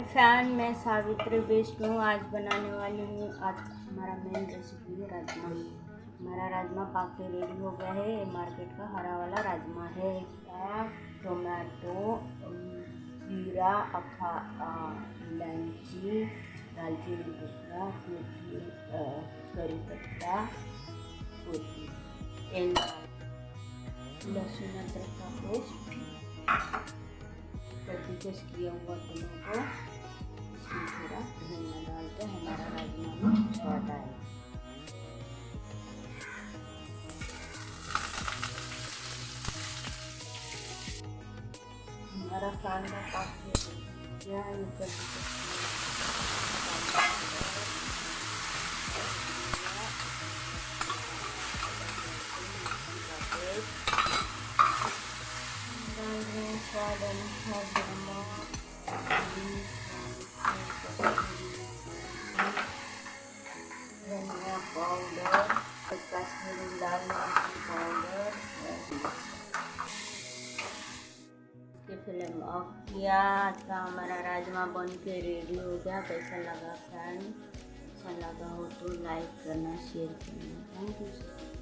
Fan में सावित्री विष्णु आज बनाने वाली हूँ। आज हमारा मेन रेसिपी है राजमा। हमारा राजमा पाक के रेडी हो गया है। ये मार्केट का हरा वाला राजमा है। टोमेटो, जीरा, इलायची, दालचीनी टुकड़ा, करी पत्ता, तेल, लहसुन अदरक का पेस्ट, कद्दूकस किया हुआ टमाटो, इसमें थोड़ा धनिया डाल के हमारा राजमा में स्वाद आए। हमारा कांदा काट दिया है। कद्दूकस स्वाद अनुसार नमक, धनिया पाउडर, कश्मीरी लाल मिर्च पाउडर। फ्लेम ऑफ किया तो हमारा राजमा बन के रेडी हो गया। कैसा लगा फ्रेंड? अच्छा लगा हो तो लाइक करना, शेयर करना। Thank you.